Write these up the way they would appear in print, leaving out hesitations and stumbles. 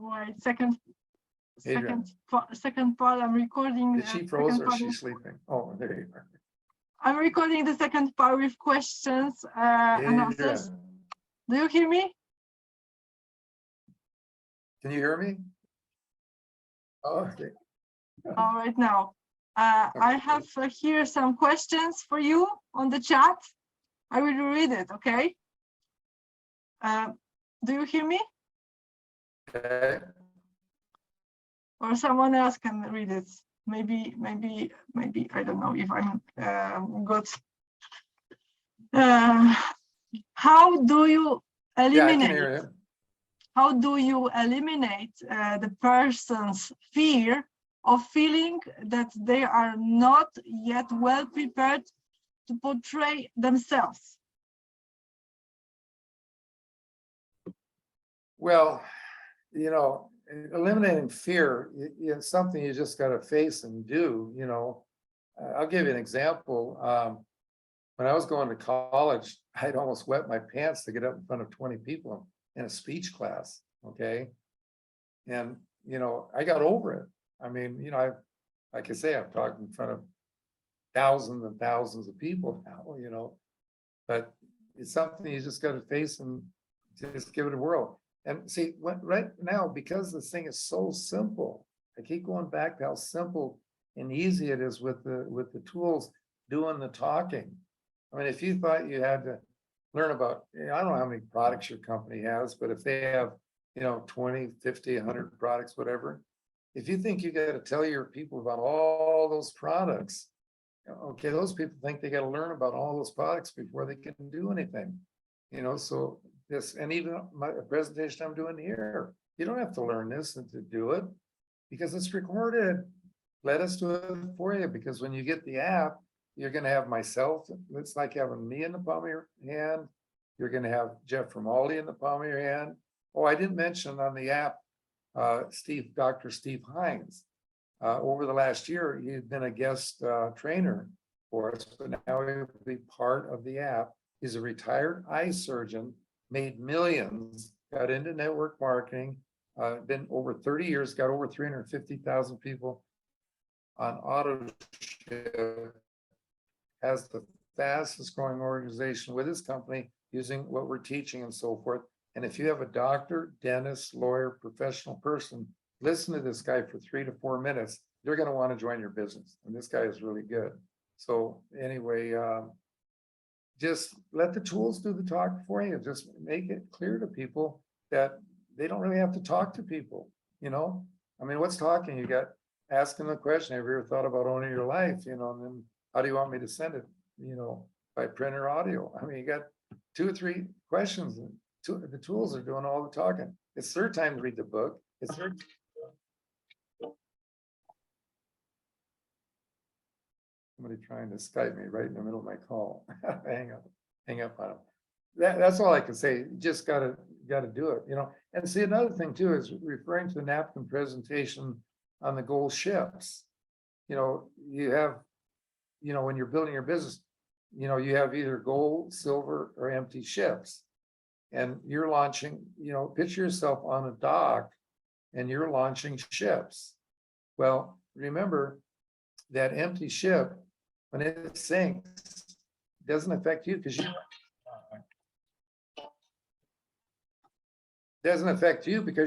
Right, second Adrian. part. I'm recording. Is she froze or is she sleeping? Oh, there you are. I'm recording the second part with questions and answers. Do you hear me? Can you hear me? Oh, okay. All right, now I have here some questions for you on the chat. I will read it. Okay. Do you hear me? Okay. Or someone else can read it. Maybe I don't know if I'm good. How do you eliminate? Yeah, I can hear you. How do you eliminate the person's fear of feeling that they are not yet well prepared to portray themselves? Well, you know, eliminating fear, it's something you just got to face and do. You know, I'll give you an example. When I was going to college, I'd almost wet my pants to get up in front of 20 people in a speech class. Okay. And, you know, I got over it. I mean, you know, like I say, I've talked in front of thousands and thousands of people now, you know, but it's something you just got to face and just give it a whirl. And see, right now, because this thing is so simple, I keep going back to how simple and easy it is with the tools doing the talking. I mean, if you thought you had to learn about, I don't know how many products your company has, but if they have, you know, 20, 50, 100 products, whatever, if you think you got to tell your people about all those products, okay, those people think they got to learn about all those products before they can do anything, you know, so this, and even my presentation I'm doing here, you don't have to learn this and to do it because it's recorded. Let us do it for you, because when you get the app, you're going to have myself. It's like having me in the palm of your hand. You're going to have Jeff from Aldi in the palm of your hand. Oh, I didn't mention on the app, Dr. Steve Hines. Over the last year, he's been a guest trainer for us, but now he'll be part of the app. He's a retired eye surgeon, made millions, got into network marketing, been over 30 years, got over 350,000 people on auto ship, has the fastest growing organization with his company using what we're teaching and so forth. And if you have a doctor, dentist, lawyer, professional person, listen to this guy for 3 to 4 minutes, you're going to want to join your business. And this guy is really good. So anyway, just let the tools do the talk for you. Just make it clear to people that they don't really have to talk to people. You know, I mean, what's talking? You got asking the question, have you ever thought about owning your life? You know, and then how do you want me to send it? You know, by print or audio? I mean, you got 2 or 3 questions. And the tools are doing all the talking. It's their time to read the book. It's their somebody trying to Skype me right in the middle of my call. hang up on them. That's all I can say. You just gotta do it, you know. And see, another thing too is referring to the napkin presentation on the gold ships. You know, you have, you know, when you're building your business, you know, you have either gold, silver, or empty ships. And you're launching, you know, picture yourself on a dock and you're launching ships. Well, remember that empty ship, when it sinks, doesn't affect you because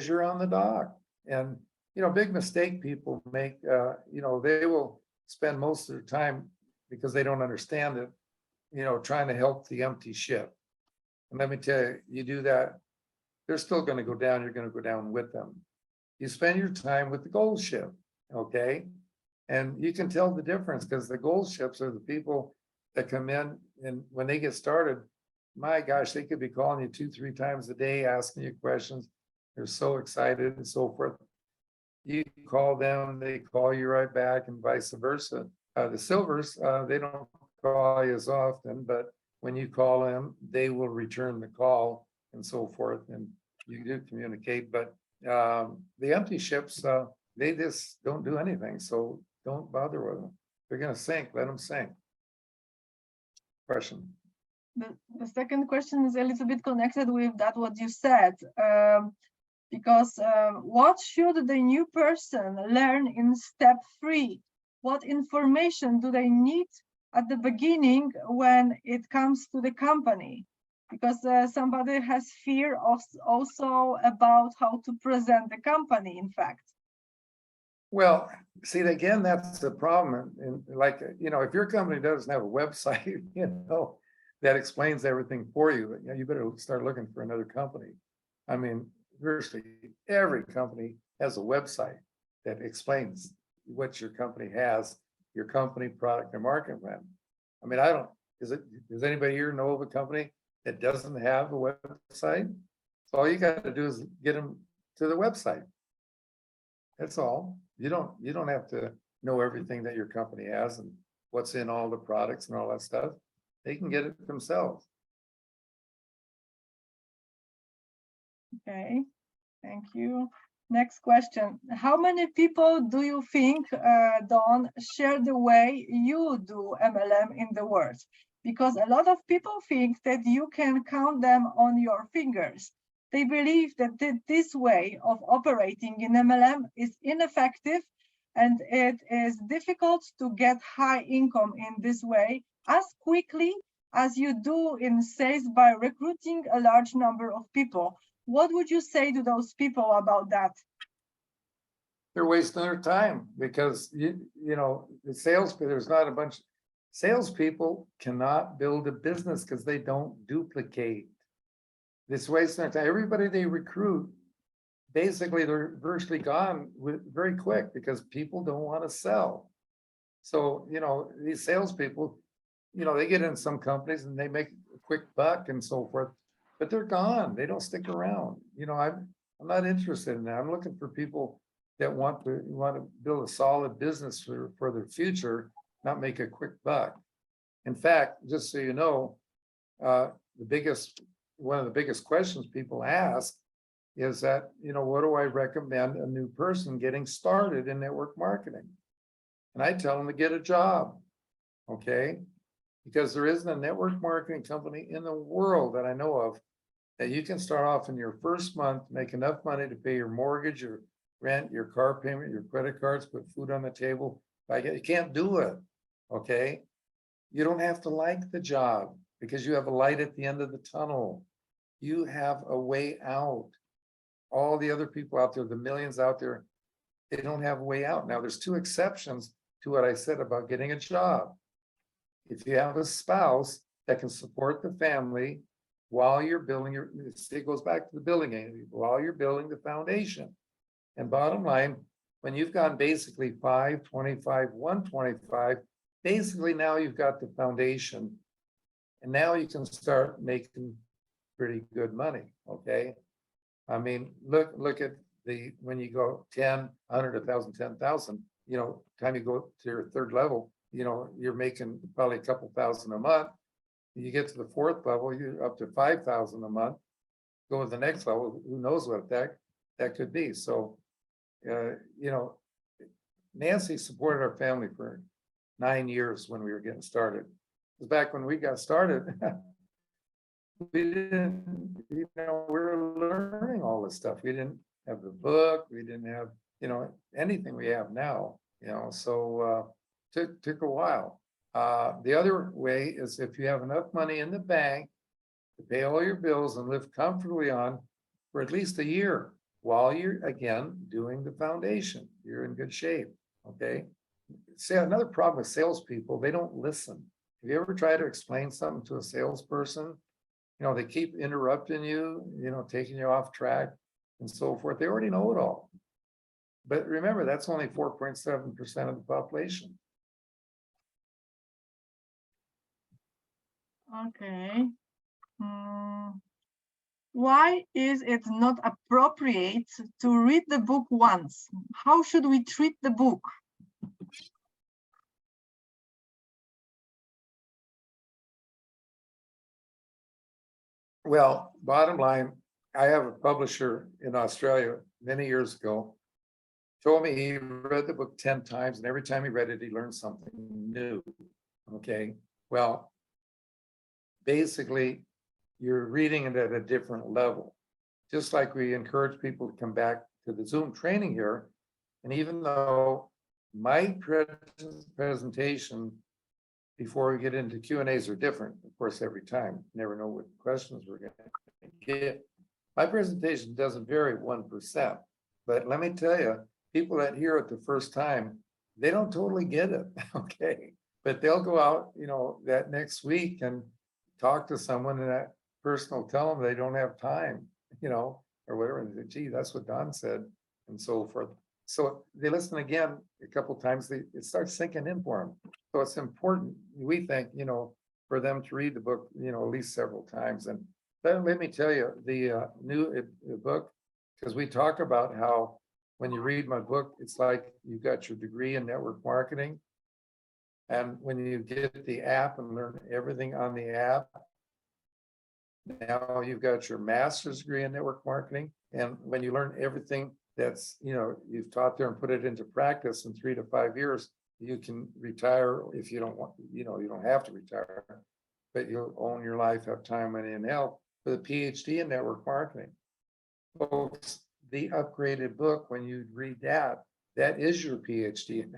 you're on the dock. And you know, big mistake people make, you know, they will spend most of their time because they don't understand it, you know, trying to help the empty ship. And let me tell you, you do that, they're still going to go down. You're going to go down with them. You spend your time with the gold ship, okay? And you can tell the difference because the gold ships are the people that come in, and when they get started, my gosh, they could be calling you 2, 3 times a day, asking you questions. They're so excited and so forth. You call them, they call you right back, and vice versa. The silvers, they don't call you as often, but when you call them, they will return the call and so forth, and you do communicate. But the empty ships, they just don't do anything, so don't bother with them. They're going to sink, let them sink. Question. The second question is a little bit connected with that what you said. Because what should the new person learn in step 3? What information do they need at the beginning when it comes to the company? Because somebody has fear of also about how to present the company, in fact. Well, see, again, that's the problem. And like, if your company doesn't have a website, that explains everything for you, you better start looking for another company. I mean, virtually every company has a website that explains what your company has, your company, product, and market plan. I mean, does anybody here know of a company that doesn't have a website? So all you got to do is get them to the website. That's all. You don't have to know everything that your company has and what's in all the products and all that stuff. They can get it themselves. Okay, thank you. Next question. How many people do you think, Don, share the way you do MLM in the world? Because a lot of people think that you can count them on your fingers. They believe that this way of operating in MLM is ineffective and it is difficult to get high income in this way as quickly as you do in sales by recruiting a large number of people. What would you say to those people about that? They're wasting their time because the there's not a bunch. Salespeople cannot build a business because they don't duplicate. This wasting their time. Everybody they recruit, basically they're virtually gone very quick because people don't want to sell. So, these salespeople, they get in some companies and they make a quick buck and so forth, but they're gone. They don't stick around. I'm not interested in that. I'm looking for people that want to build a solid business for their future, not make a quick buck. In fact, just so you know, one of the biggest questions people ask is that, what do I recommend a new person getting started in network marketing? And I tell them to get a job, okay? Because there isn't a network marketing company in the world that I know of that you can start off in your first month, make enough money to pay your mortgage, your rent, your car payment, your credit cards, put food on the table. You can't do it, okay? You don't have to like the job because you have a light at the end of the tunnel. You have a way out. All the other people out there, the millions out there, they don't have a way out. Now, there's 2 exceptions to what I said about getting a job. If you have a spouse that can support the family while you're building it goes back to the building entity, while you're building the foundation. And bottom line, when you've gone basically 5, 25, 125, basically now you've got the foundation. And now you can start making pretty good money, okay? I mean, look at when you go 10, 100, 1,000, 10,000, time you go to your third level, you're making probably a couple thousand a month. You get to the 4th level, you're up to 5,000 a month. Go to the next level, who knows what that could be. So, Nancy supported our family for 9 years when we were getting started. Because back when we got started, we didn't, we were learning all this stuff. We didn't have the book, we didn't have, anything we have now, so took a while. The other way is if you have enough money in the bank to pay all your bills and live comfortably on for at least a year while you're, again, doing the foundation, you're in good shape, okay? See, another problem with salespeople, they don't listen. Have you ever tried to explain something to a salesperson? They keep interrupting you, taking you off track and so forth. They already know it all. But remember, that's only 4.7% of the population. Okay. Why is it not appropriate to read the book once? How should we treat the book? Well, bottom line, I have a publisher in Australia many years ago, told me he read the book 10 times, and every time he read it, he learned something new. Okay, well, basically, you're reading it at a different level. just like we encourage people to come back to the Zoom training here. And even though my presentation before we get into Q&As are different, of course, every time, never know what questions we're going to get. My presentation doesn't vary 1%, but let me tell you, people that hear it the first time, they don't totally get it, okay? But they'll go out, that next week and talk to someone, and that person will tell them they don't have time, or whatever. And they say, gee, that's what Don said, and so forth. So they listen again a couple times, it starts sinking in for them. So it's important, we think, for them to read the book, at least several times. And then let me tell you, the new book, because we talk about how when you read my book, it's like you got your degree in network marketing. And when you get the app and learn everything on the app, now you've got your master's degree in network marketing. And when you learn everything that's, you've taught there and put it into practice in 3 to 5 years, you can retire if you don't want, you don't have to retire, but you'll own your life, have time, money, and health with a PhD in network marketing. Folks, the upgraded book, when you read that, that is your PhD in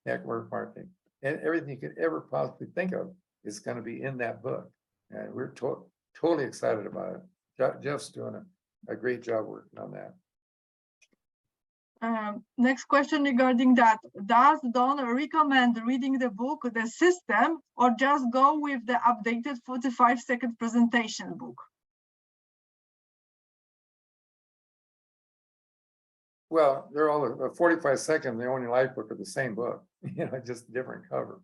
network marketing. And everything you could ever possibly think of is going to be in that book. And we're totally excited about it. Jeff's doing a great job working on that. Next question regarding that. Does Don recommend reading the book, The System, or just go with the updated 45-second presentation book? Well, they're all a 45-second, the only life book are the same book, just different cover.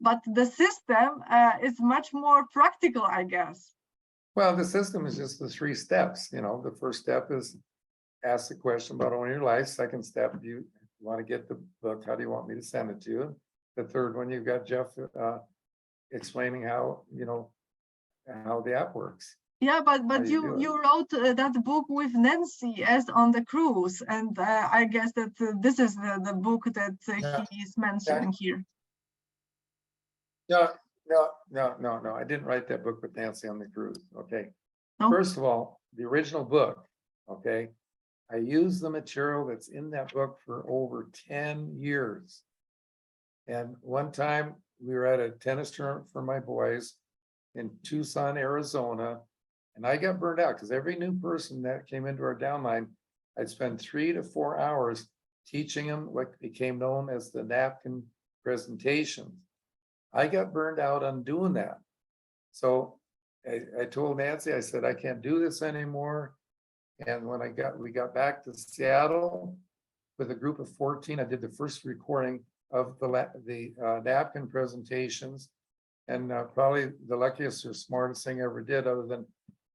But The System is much more practical, I guess. Well, The System is just the 3 steps. The first step is ask the question about owning your life. Second step, do you want to get the book? How do you want me to send it to you? The third one, you've got Jeff explaining how, how the app works. Yeah, but you wrote that book with Nancy as on the cruise, and I guess that this is the book that he is mentioning here. No, I didn't write that book with Nancy on the cruise. Okay. No? First of all, the original book, okay, I used the material that's in that book for over 10 years. And one time we were at a tennis tournament for my boys in Tucson, Arizona, and I got burned out because every new person that came into our downline, I'd spend 3 to 4 hours teaching them what became known as the napkin presentations. I got burned out on doing that. So I told Nancy, I said, I can't do this anymore. And when we got back to Seattle with a group of 14, I did the first recording of the napkin presentations. And probably the luckiest or smartest thing I ever did, other than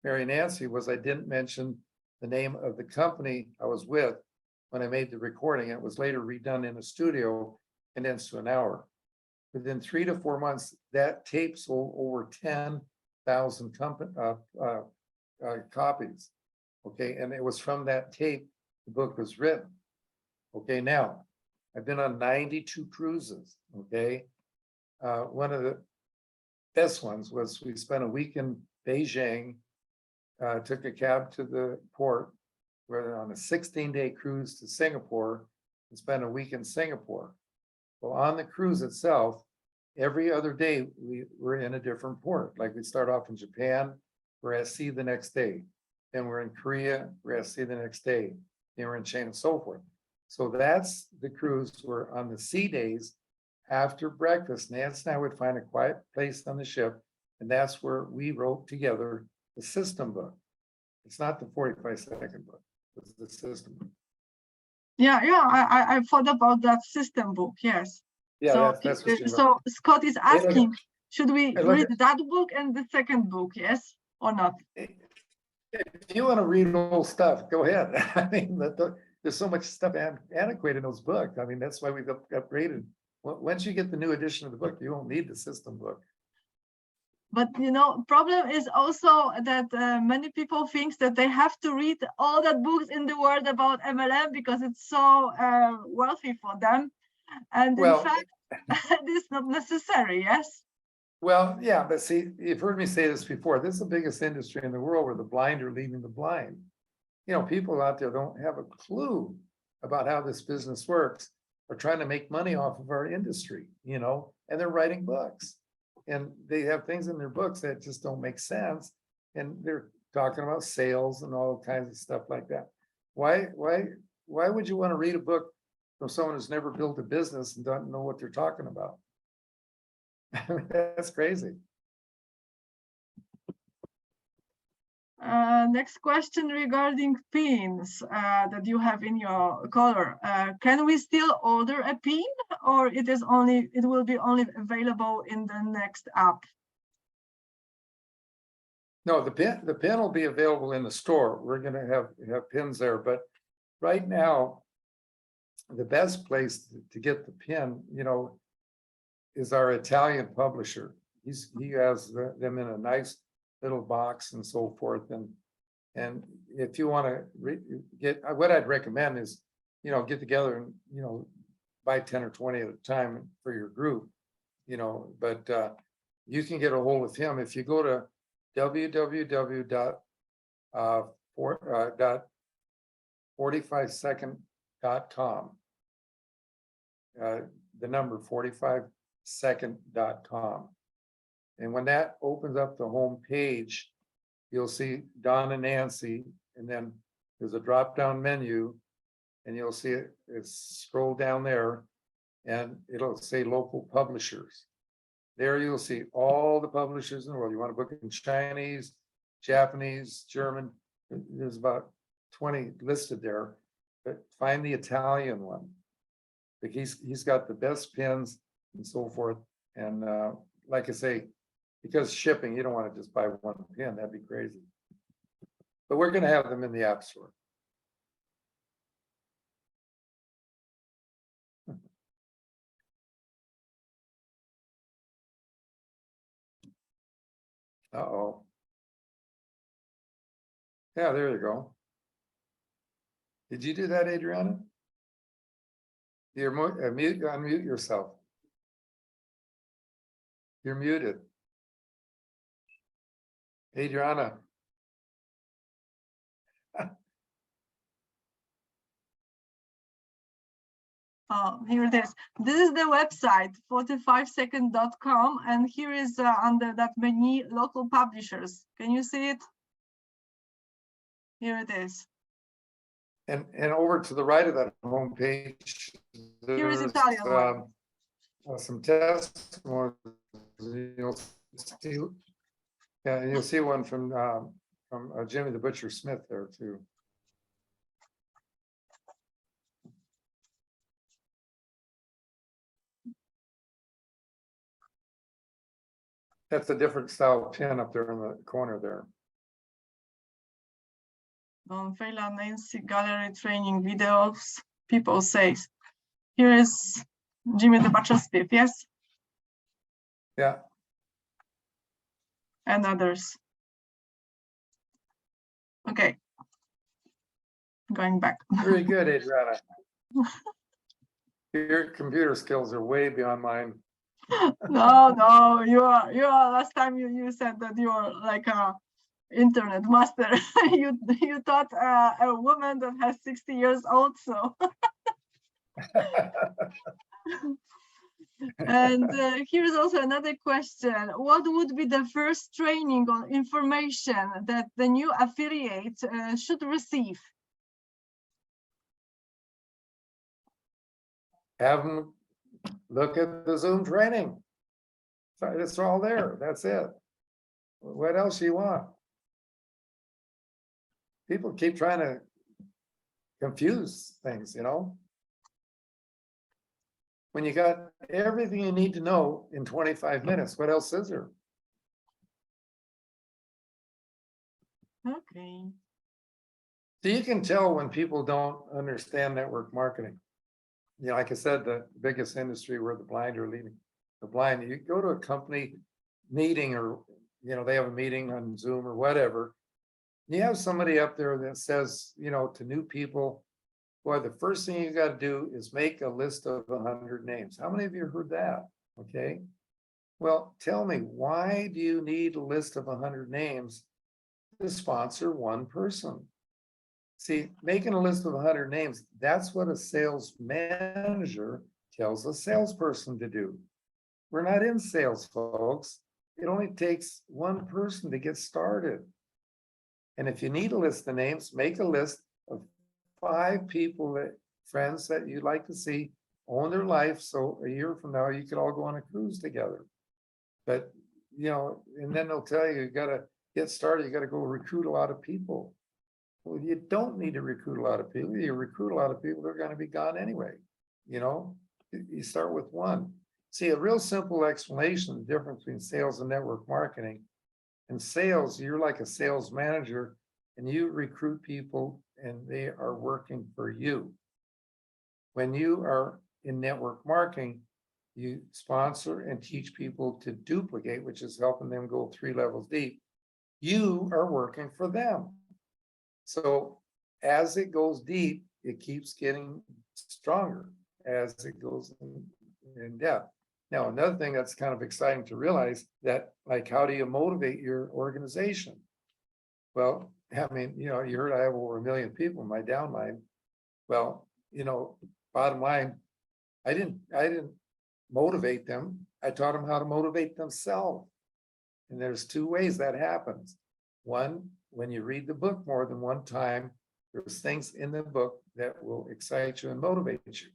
Mary Nancy, was I didn't mention the name of the company I was with when I made the recording. It was later redone in a studio, condensed to an hour. Within 3 to 4 months, that tape sold over 10,000 copies. Okay, and it was from that tape the book was written. Okay, now I've been on 92 cruises. Okay, one of the best ones was we spent a week in Beijing, took a cab to the port, we're on a 16-day cruise to Singapore, and spent a week in Singapore. Well, on the cruise itself, every other day we were in a different port. Like we start off in Japan, we're at sea the next day. Then we're in Korea, we're at sea the next day. Then we're in China and so forth. So that's the cruise. We're on the sea days. After breakfast, Nancy and I would find a quiet place on the ship, and that's where we wrote together the system book. It's not the 45-second book, it's the system book. Yeah, I thought about that system book, yes. Yeah, so, that's what you wrote. So Scott is asking, should we read that book and the second book, yes or not? If you want to read old stuff, go ahead. I mean, there's so much stuff antiquated in those books. I mean, that's why we've upgraded. Once you get the new edition of the book, you won't need the system book. But problem is also that many people think that they have to read all the books in the world about MLM because it's so wealthy for them. And in fact, it is not necessary, yes? Well, yeah, but see, you've heard me say this before. This is the biggest industry in the world where the blind are leading the blind. You know, people out there don't have a clue about how this business works. Are trying to make money off of our industry, you know, and they're writing books. And they have things in their books that just don't make sense. And they're talking about sales and all kinds of stuff like that. Why would you want to read a book from someone who's never built a business and doesn't know what they're talking about? I mean, that's crazy. Next question regarding pins that you have in your color. Can we still order a pin, or it will be only available in the next app? No, the pin will be available in the store. We're gonna have pins there, but right now, the best place to get the pin, you know, is our Italian publisher. He has them in a nice little box and so forth. And if you want to get, what I'd recommend is, you know, get together and, you know, buy 10 or 20 at a time for your group, you know, but you can get a hold of him if you go to www.45second.com. The number 45second.com. And when that opens up the home page, you'll see Don and Nancy, and then there's a drop-down menu, and you'll see scroll down there, and it'll say local publishers. There you'll see all the publishers in the world. You want to book in Chinese, Japanese, German, there's about 20 listed there, but find the Italian one. Because he's got the best pins and so forth. And like I say, because shipping, you don't want to just buy one pin, that'd be crazy. But we're gonna have them in the App Store. Uh-oh. Yeah, there you go. Did you do that, Adriana? You're unmute yourself. You're muted. Adriana. Oh, here it is. This is the website, 45second.com, and here is under that menu, local publishers. Can you see it? Here it is. And over to the right of that homepage, Here is there's Italian one. some testimonies. You'll see, yeah, and you'll see one from Jimmy the Butcher Smith there too. That's a different style pin up there in the corner there. Don Failla Nancy gallery training videos. People say, here is Jimmy the Butcher Smith, yes? Yeah. And others. Okay. Going back. Very good, Adriana. Your computer skills are way beyond mine. No, you are last time you said that you are like a internet master. you taught a woman that has 60 years old, so. And here's also another question. What would be the first training or information that the new affiliate should receive? Have them look at the Zoom training. It's all there. That's it. What else do you want? People keep trying to confuse things, you know? When you got everything you need to know in 25 minutes, what else is there? Okay. So you can tell when people don't understand network marketing. You know, like I said, the biggest industry where the blind are leading the blind. You go to a company meeting, or, you know, they have a meeting on Zoom or whatever. You have somebody up there that says, you know, to new people, boy, the first thing you got to do is make a list of 100 names. How many of you heard that? Okay. Well, tell me, why do you need a list of 100 names to sponsor one person? See, making a list of 100 names, that's what a sales manager tells a salesperson to do. We're not in sales, folks. It only takes one person to get started. And if you need a list of names, make a list of 5 people that friends that you'd like to see own their life. So a year from now, you could all go on a cruise together. But, and then they'll tell you, you gotta get started, you gotta go recruit a lot of people. Well, you don't need to recruit a lot of people. You recruit a lot of people, they're gonna be gone anyway. You start with one. See, a real simple explanation, the difference between sales and network marketing. In sales, you're like a sales manager and you recruit people and they are working for you. When you are in network marketing, you sponsor and teach people to duplicate, which is helping them go 3 levels deep. You are working for them. So as it goes deep, it keeps getting stronger as it goes in depth. Now, another thing that's kind of exciting to realize that, like, how do you motivate your organization? Well, I mean, you heard I have over 1 million people in my downline. Well, bottom line, I didn't motivate them. I taught them how to motivate themselves. And there's 2 ways that happens. One, when you read the book more than one time, there's things in the book that will excite you and motivate you.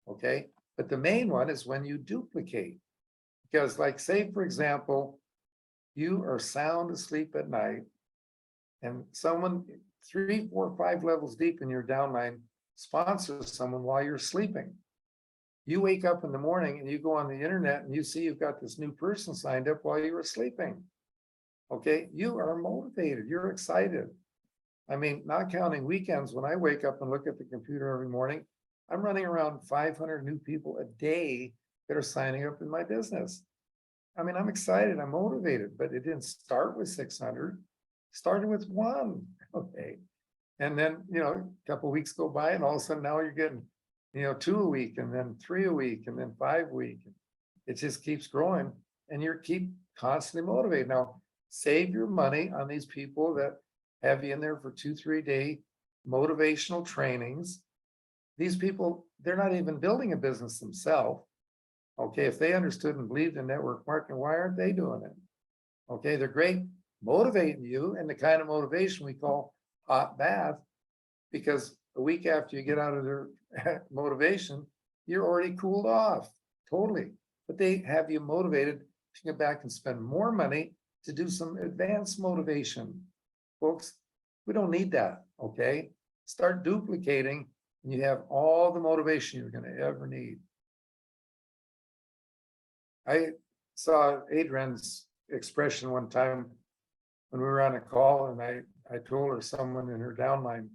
Okay. But the main one is when you duplicate. Because, like, say, for example, you are sound asleep at night and someone 3, 4, 5 levels deep in your downline sponsors someone while you're sleeping. You wake up in the morning and you go on the internet and you see you've got this new person signed up while you were sleeping. Okay, you are motivated, you're excited. I mean, not counting weekends, when I wake up and look at the computer every morning, I'm running around 500 new people a day that are signing up in my business. I mean, I'm excited, I'm motivated, but it didn't start with 600, it started with 1. Okay. And then, a couple of weeks go by and all of a sudden now you're getting 2 a week and then 3 a week and then 5 a week. It just keeps growing and you keep constantly motivated. Now, save your money on these people that have you in there for 2-3 day motivational trainings. These people, they're not even building a business themselves. Okay, if they understood and believed in network marketing, why aren't they doing it? Okay, they're great motivating you, and the kind of motivation we call hot bath, because a week after you get out of their motivation, you're already cooled off totally. But they have you motivated to get back and spend more money to do some advanced motivation. Folks, we don't need that. Okay, start duplicating and you have all the motivation you're going to ever need. I saw Adrian's expression one time when we were on a call, and I told her someone in her downline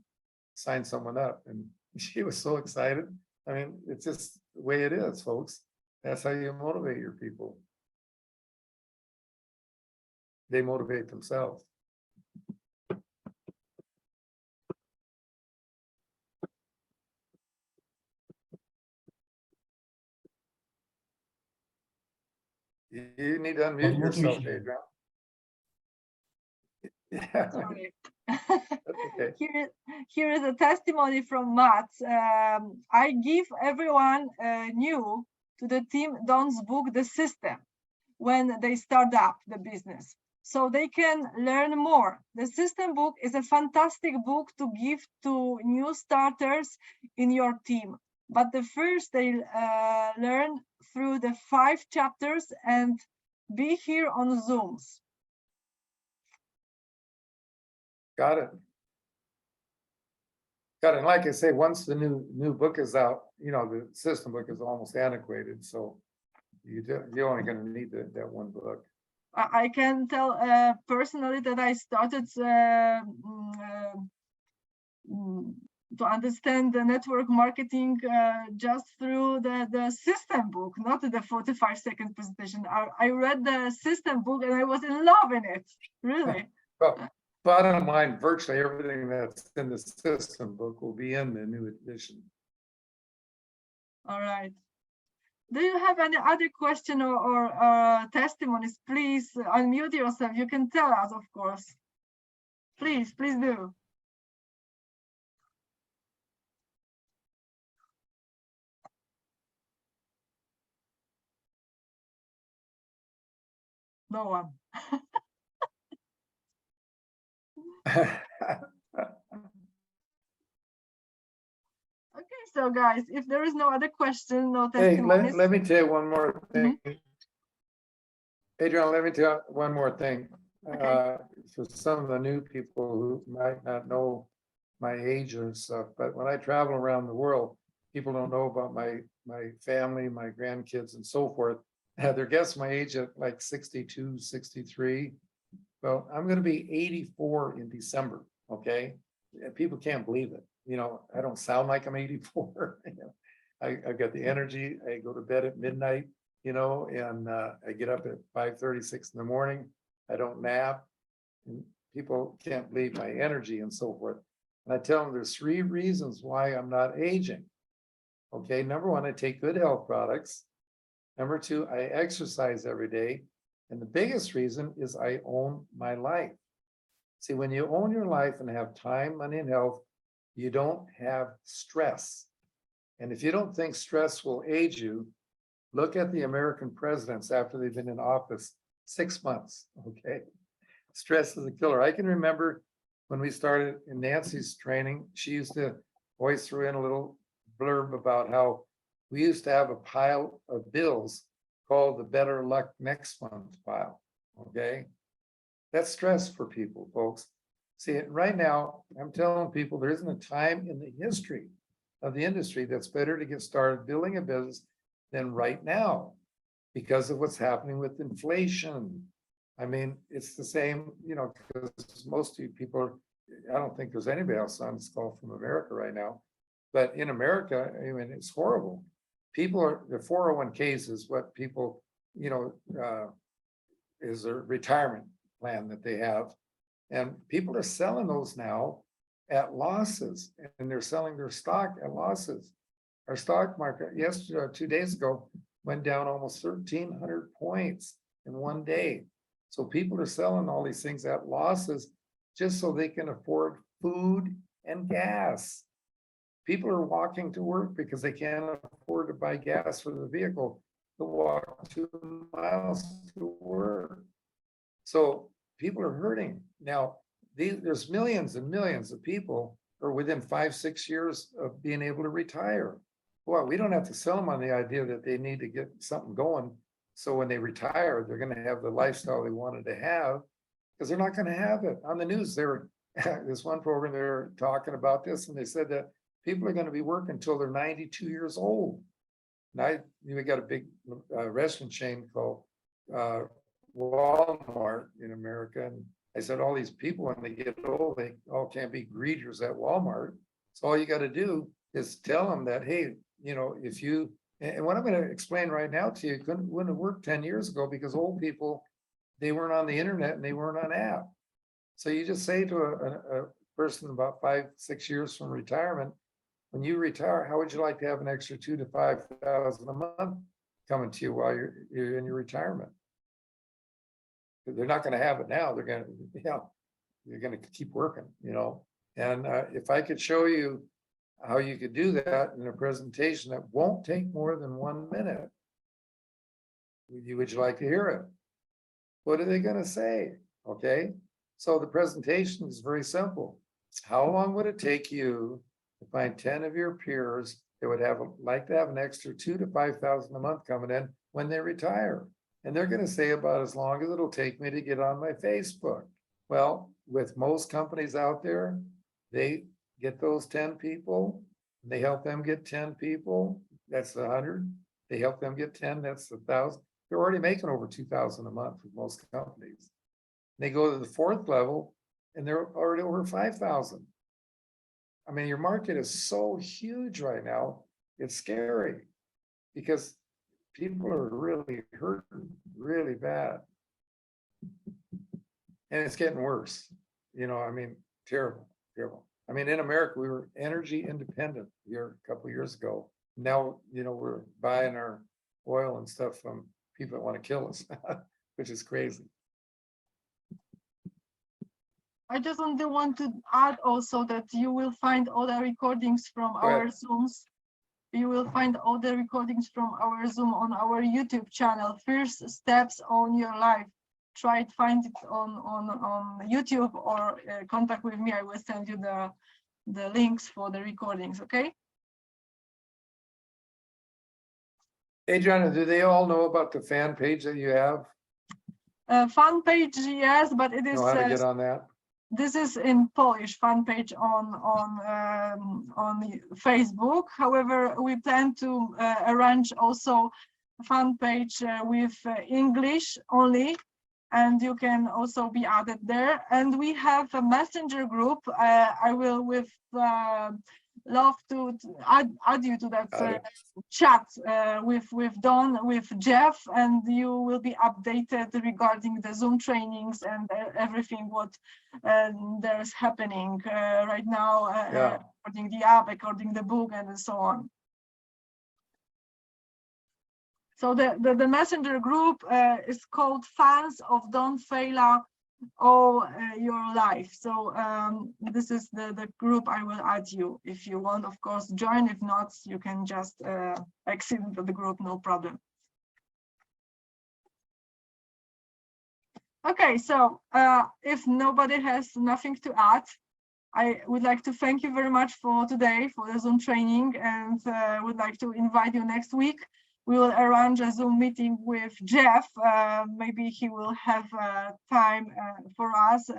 signed someone up, and she was so excited. I mean, it's just the way it is, folks. That's how you motivate your people. They motivate themselves. You need to unmute yourself, Adrian. Yeah. Sorry. Okay. Here is a testimony from Matt. I give everyone new to the team Don's book, The System, when they start up the business, so they can learn more. The System book is a fantastic book to give to new starters in your team. But the first they learn through the 5 chapters and be here on Zooms. Got it. Got it. And like I say, once the new book is out, the System book is almost antiquated. So you're only going to need that one book. I can tell personally that I started to understand the network marketing just through the System book, not the 45-second presentation. I read the System book and I was in love in it, really. Well, bottom line, virtually everything that's in the System book will be in the new edition. All right. Do you have any other question or testimonies? Please unmute yourself. You can tell us, of course. Please do. No one. Okay, so guys, if there is no other question, no Hey, testimonies. let me tell you one more thing. Adrian, let me tell you one more thing. Okay. For some of the new people who might not know my age and stuff, but when I travel around the world, people don't know about my family, my grandkids and so forth. They're guessing my age at like 62, 63. Well, I'm gonna be 84 in December, okay? And people can't believe it. You know, I don't sound like I'm 84. You know, I've got the energy. I go to bed at midnight, you know, and I get up at 5:36 in the morning. I don't nap. And people can't believe my energy and so forth. And I tell them there's 3 reasons why I'm not aging. Okay, number 1, I take good health products. Number 2, I exercise every day. And the biggest reason is I own my life. See, when you own your life and have time, money, and health, you don't have stress. And if you don't think stress will age you, look at the American presidents after they've been in office 6 months, okay? Stress is a killer. I can remember when we started in Nancy's training, she used to always throw in a little blurb about how we used to have a pile of bills called the better luck next month pile, okay? That's stress for people, folks. See, right now, I'm telling people there isn't a time in the history of the industry that's better to get started building a business than right now because of what's happening with inflation. I mean, it's the same, you know, because most of you people are, I don't think there's anybody else on this call from America right now. But in America, I mean, it's horrible. People are, the 401ks is what people, you know, is a retirement plan that they have. And people are selling those now at losses, and they're selling their stock at losses. Our stock market yesterday, 2 days ago, went down almost 1,300 points in one day. So people are selling all these things at losses just so they can afford food and gas. People are walking to work because they can't afford to buy gas for the vehicle to walk 2 miles to work. So people are hurting. Now, there's millions and millions of people who are within 5, 6 years of being able to retire. Well, we don't have to sell them on the idea that they need to get something going. So when they retire, they're going to have the lifestyle they wanted to have, because they're not going to have it. On the news, this one program, they were talking about this, and they said that people are going to be working until they're 92 years old. And we got a big restaurant chain called Walmart in America. And I said, all these people, when they get old, they all can't be greeters at Walmart. So all you got to do is tell them that, hey, you know, if you, and what I'm going to explain right now to you, wouldn't have worked 10 years ago because old people, they weren't on the internet and they weren't on app. So you just say to a person about 5, 6 years from retirement, when you retire, how would you like to have an extra 2,000 to 5,000 a month coming to you while you're in your retirement? They're not going to have it now. They're going to, you know, you're going to keep working, you know. And if I could show you how you could do that in a presentation that won't take more than 1 minute, would you like to hear it? What are they going to say? Okay. So the presentation is very simple. How long would it take you to find 10 of your peers that would like to have an extra 2,000 to 5,000 a month coming in when they retire? And they're going to say about as long as it'll take me to get on my Facebook. Well, with most companies out there, they get those 10 people, they help them get 10 people, that's 100. They help them get 10, that's 1,000. They're already making over 2,000 a month with most companies. They go to the 4th level and they're already over 5,000. I mean, your market is so huge right now, it's scary because people are really hurting really bad. And it's getting worse. You know, I mean, terrible, terrible. I mean, in America, we were energy independent here a couple of years ago. Now, you know, we're buying our oil and stuff from people that want to kill us, which is crazy. I just only want to add also that you will find all the recordings from our Zooms. You will find all the recordings from our Zoom on our YouTube channel, First Steps on Your Life. Try to find it on YouTube or contact with me. I will send you the links for the recordings, okay? Adriana, do they all know about the fan page that you have? Fan page, yes, but it is Know how to get on that? This is in Polish, fan page on Facebook. However, we plan to arrange also a fan page with English only, and you can also be added there. And we have a messenger group. I will love to add you to that chat with Don, with Jeff, and you will be updated regarding the Zoom trainings and everything what there's happening right now, according the app, according the book, and so on. So the messenger group is called Fans of Don Failla Your Life. So this is the group I will add you. If you want, of course, join. If not, you can just exit the group, no problem. Okay, so if nobody has nothing to add, I would like to thank you very much for today, for the Zoom training, and would like to invite you next week. We will arrange a Zoom meeting with Jeff. Maybe he will have time for us.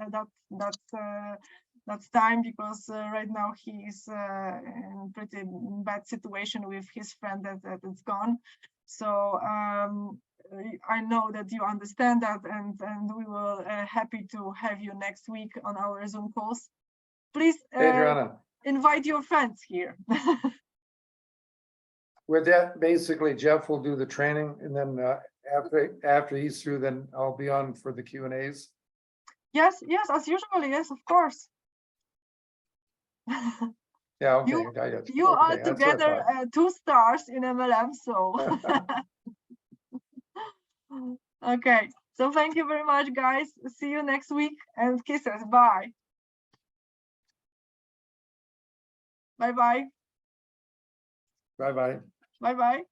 That's time, because right now he is in pretty bad situation with his friend that is gone. So I know that you understand that, and we will happy to have you next week on our Zoom calls. Please invite your friends here. With that, basically, Jeff will do the training, and then after he's through, then I'll be on for the Q&As. Yes, as usual. Yes, of course. Yeah, okay, I got you. You are together 2 stars in MLM, so. Okay, so thank you very much, guys. See you next week, and kisses. Bye. Bye-bye. Bye-bye. Bye-bye.